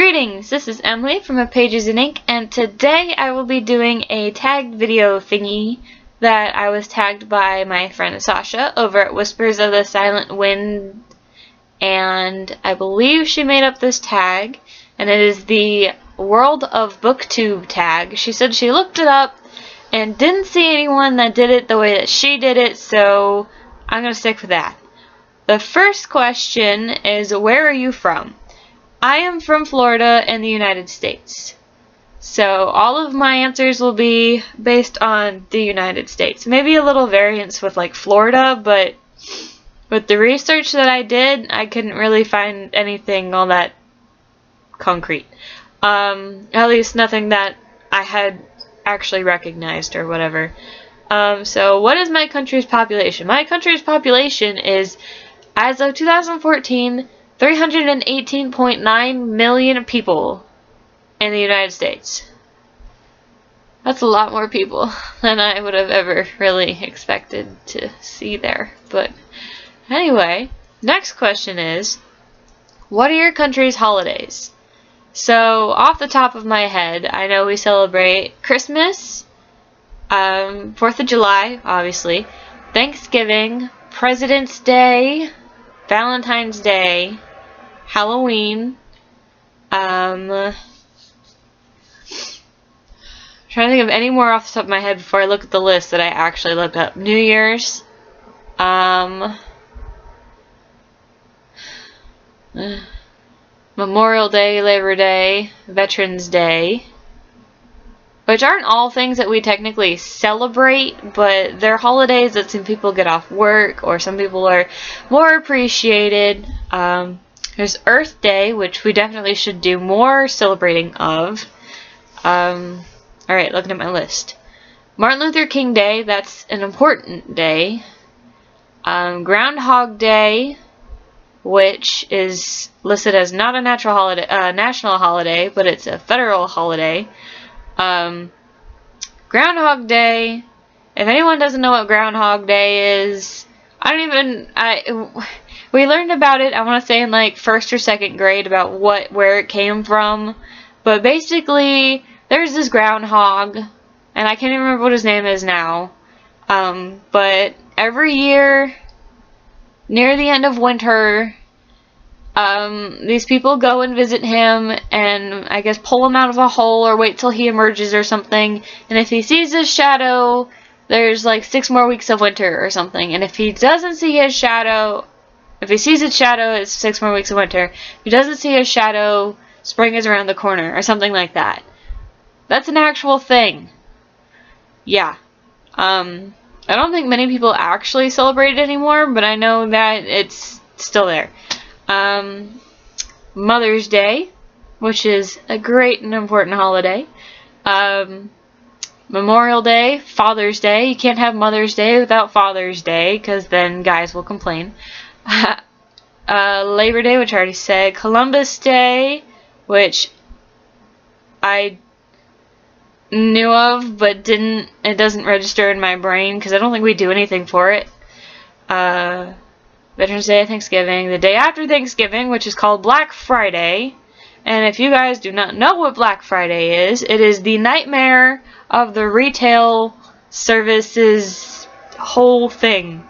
Greetings, this is Emily from Pages in Ink, and today I will be doing a tagged video thingy that I was tagged by my friend Sasha over at Whispers of the Silent Wind, and I believe she made up this tag, and it is the World of Booktube tag. She said she looked it up and didn't see anyone that did it the way that she did it, so I'm going to stick with that. The first question is, where are you from? I am from Florida in the United States. So all of my answers will be based on the United States. Maybe a little variance with like Florida, but with the research that I did, I couldn't really find anything all that concrete. At least nothing that I had actually recognized or whatever. So what is my country's population? My country's population is, as of 2014, 318.9 million people in the United States. That's a lot more people than I would have ever really expected to see there. But anyway, next question is, what are your country's holidays? So off the top of my head, I know we celebrate Christmas, 4th of July, obviously, Thanksgiving, President's Day, Valentine's Day, Halloween, trying to think of any more off the top of my head before I look at the list that I actually looked up. New Year's, Memorial Day, Labor Day, Veterans Day, which aren't all things that we technically celebrate, but they're holidays that some people get off work or some people are more appreciated. There's Earth Day, which we definitely should do more celebrating of. Alright, looking at my list. Martin Luther King Day, that's an important day. Groundhog Day, which is listed as not a national holiday, but it's a federal holiday. Groundhog Day, if anyone doesn't know what Groundhog Day is, we learned about it, I want to say in like 1st or 2nd grade, about where it came from, but basically, there's this groundhog, and I can't even remember what his name is now, but every year, near the end of winter, these people go and visit him and I guess pull him out of a hole or wait till he emerges or something, and if he sees his shadow, there's like 6 more weeks of winter or something, and if he doesn't see his shadow, if he sees his shadow, it's 6 more weeks of winter. If he doesn't see his shadow, spring is around the corner or something like that. That's an actual thing. Yeah. I don't think many people actually celebrate it anymore, but I know that it's still there. Mother's Day, which is a great and important holiday. Memorial Day, Father's Day. You can't have Mother's Day without Father's Day, because then guys will complain. Labor Day, which I already said. Columbus Day, which I knew of, but it doesn't register in my brain, because I don't think we do anything for it. Veterans Day, Thanksgiving, the day after Thanksgiving, which is called Black Friday. And if you guys do not know what Black Friday is, it is the nightmare of the retail services whole thing.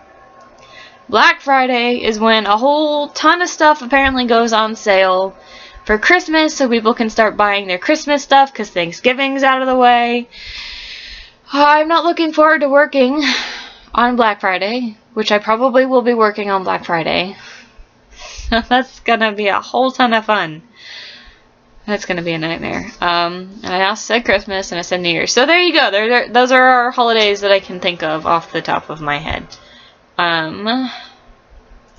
Black Friday is when a whole ton of stuff apparently goes on sale for Christmas, so people can start buying their Christmas stuff because Thanksgiving's out of the way. I'm not looking forward to working on Black Friday, which I probably will be working on Black Friday. That's gonna be a whole ton of fun. That's gonna be a nightmare. And I also said Christmas and I said New Year's. So there you go. Those are our holidays that I can think of off the top of my head.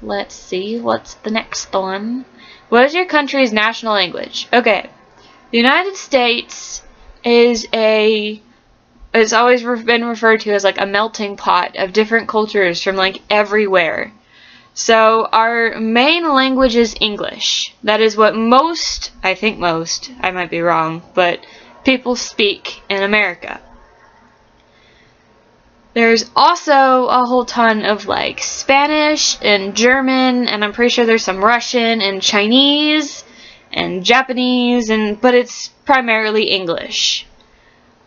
Let's see, what's the next one? What is your country's national language? Okay, the United States is it's always been referred to as like a melting pot of different cultures from like everywhere. So our main language is English. That is what I think most, I might be wrong, but people speak in America. There's also a whole ton of like Spanish and German, and I'm pretty sure there's some Russian and Chinese and Japanese, but it's primarily English.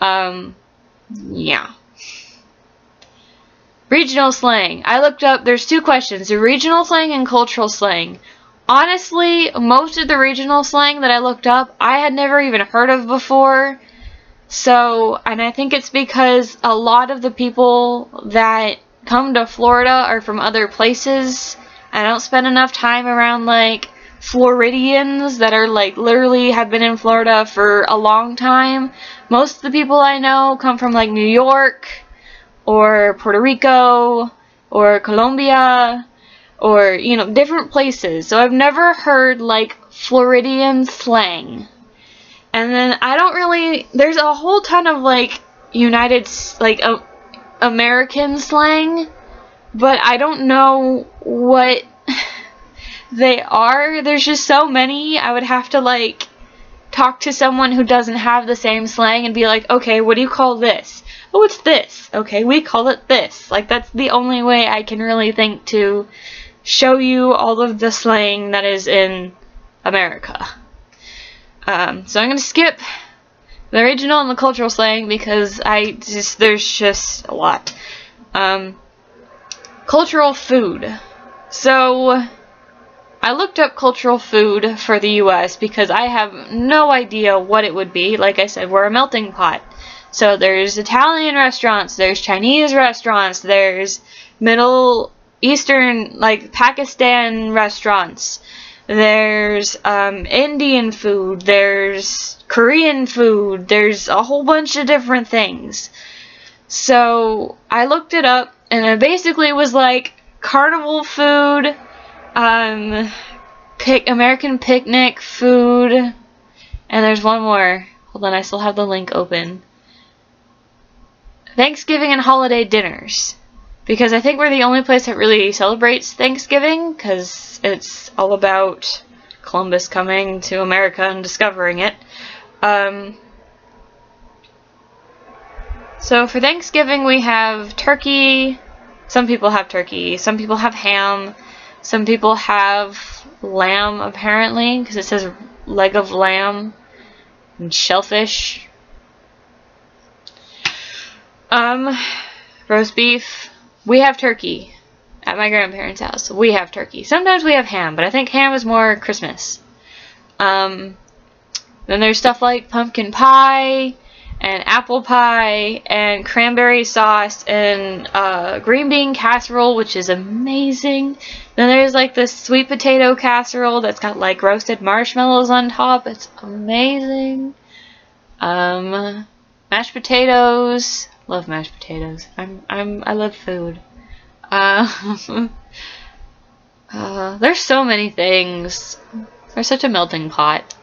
Yeah. Regional slang. I looked up, there's two questions, the regional slang and cultural slang. Honestly, most of the regional slang that I looked up, I had never even heard of before. So, and I think it's because a lot of the people that come to Florida are from other places. I don't spend enough time around, like, Floridians that are, like, literally have been in Florida for a long time. Most of the people I know come from, like, New York, or Puerto Rico, or Colombia, or, you know, different places. So I've never heard, like, Floridian slang. And then I don't really, there's a whole ton of, like, American slang, but I don't know what they are. There's just so many. I would have to, like, talk to someone who doesn't have the same slang and be like, okay, what do you call this? Oh, it's this. Okay, we call it this. Like, that's the only way I can really think to show you all of the slang that is in America. So I'm going to skip the regional and the cultural slang because there's just a lot. Cultural food. So I looked up cultural food for the US because I have no idea what it would be. Like I said, we're a melting pot. So there's Italian restaurants, there's Chinese restaurants, there's Middle Eastern, like Pakistan restaurants, there's Indian food, there's Korean food, there's a whole bunch of different things. So I looked it up, and it basically was like carnival food, American picnic food, and there's one more. Hold on, I still have the link open. Thanksgiving and holiday dinners. Because I think we're the only place that really celebrates Thanksgiving, because it's all about Columbus coming to America and discovering it. So for Thanksgiving we have turkey. Some people have turkey. Some people have ham. Some people have lamb, apparently, because it says leg of lamb. And shellfish. Roast beef. We have turkey at my grandparents' house. We have turkey. Sometimes we have ham, but I think ham is more Christmas. Then there's stuff like pumpkin pie and apple pie and cranberry sauce and green bean casserole, which is amazing. Then there's like this sweet potato casserole that's got like roasted marshmallows on top. It's amazing. Mashed potatoes. Love mashed potatoes. I love food. There's so many things. There's such a melting pot.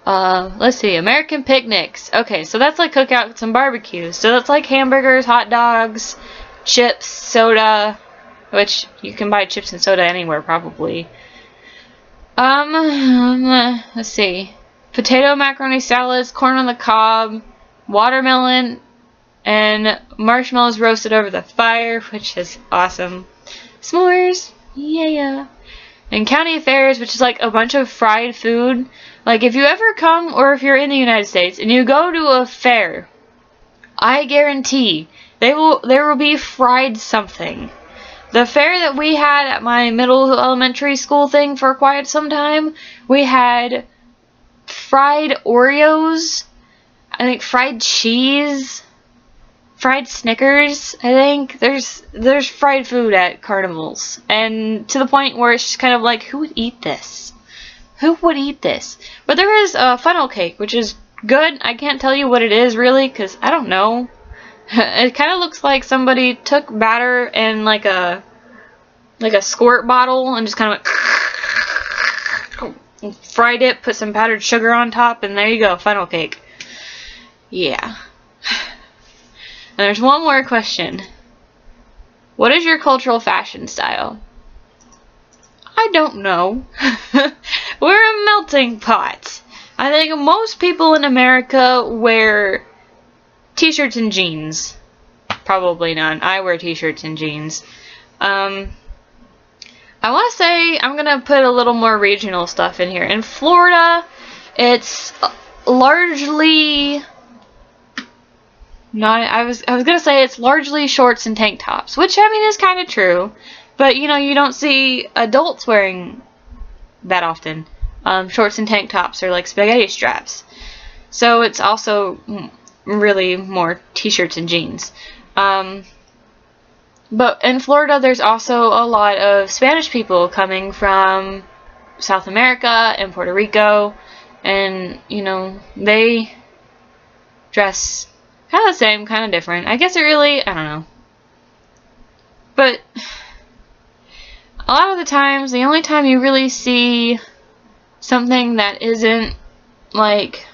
Let's see. American picnics. Okay, so that's like cookouts and barbecues. So that's like hamburgers, hot dogs, chips, soda, which you can buy chips and soda anywhere probably. Let's see. Potato macaroni salads, corn on the cob, watermelon, and marshmallows roasted over the fire, which is awesome. S'mores, yeah. And county fairs, which is like a bunch of fried food. Like if you ever come, or if you're in the United States and you go to a fair, I guarantee there will be fried something. The fair that we had at my middle elementary school thing for quite some time, we had fried Oreos, I think fried cheese, fried Snickers, I think. There's fried food at carnivals. And to the point where it's just kind of like, who would eat this? Who would eat this? But there is a funnel cake, which is good. I can't tell you what it is, really, because I don't know. It kind of looks like somebody took batter in like a squirt bottle and just kind of like fried it, put some powdered sugar on top, and there you go, funnel cake. Yeah. And there's one more question. What is your cultural fashion style? I don't know. We're a melting pot. I think most people in America wear t-shirts and jeans. Probably none. I wear t-shirts and jeans. I want to say I'm gonna put a little more regional stuff in here. In Florida, it's largely not. I was gonna say it's largely shorts and tank tops, which I mean is kind of true, but you know you don't see adults wearing that often. Shorts and tank tops are like spaghetti straps, so it's also really more t-shirts and jeans. But in Florida, there's also a lot of Spanish people coming from South America and Puerto Rico, and, you know, they dress kind of the same, kind of different. I guess it really, I don't know. But a lot of the times, the only time you really see something that isn't, like,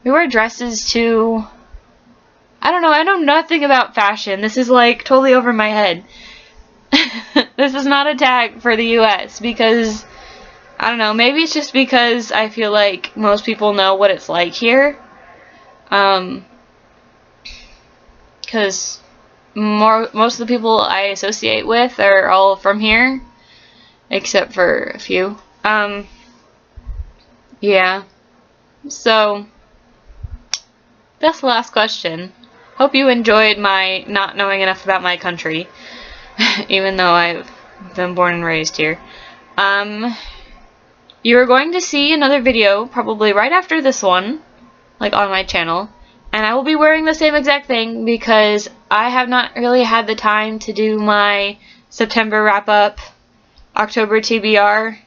we wear dresses too. I don't know, I know nothing about fashion. This is like totally over my head. This is not a tag for the US because, I don't know, maybe it's just because I feel like most people know what it's like here. Because most of the people I associate with are all from here, except for a few. Yeah. So, that's the last question. Hope you enjoyed my not knowing enough about my country, even though I've been born and raised here. You are going to see another video probably right after this one, like on my channel, and I will be wearing the same exact thing because I have not really had the time to do my September wrap-up, October TBR.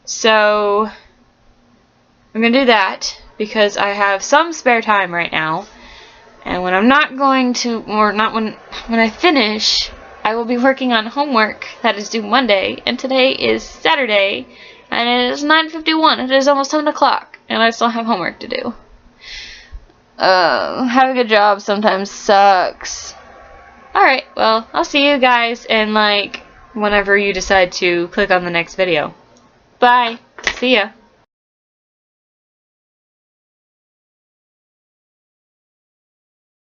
So I'm gonna do that because I have some spare time right now, and when I'm not going to, or not when I finish, I will be working on homework that is due Monday, and today is Saturday, and it is 9:51. It is almost 10 o'clock, and I still have homework to do. Having a job sometimes sucks. Alright, well, I'll see you guys in, like, whenever you decide to click on the next video. Bye. See ya.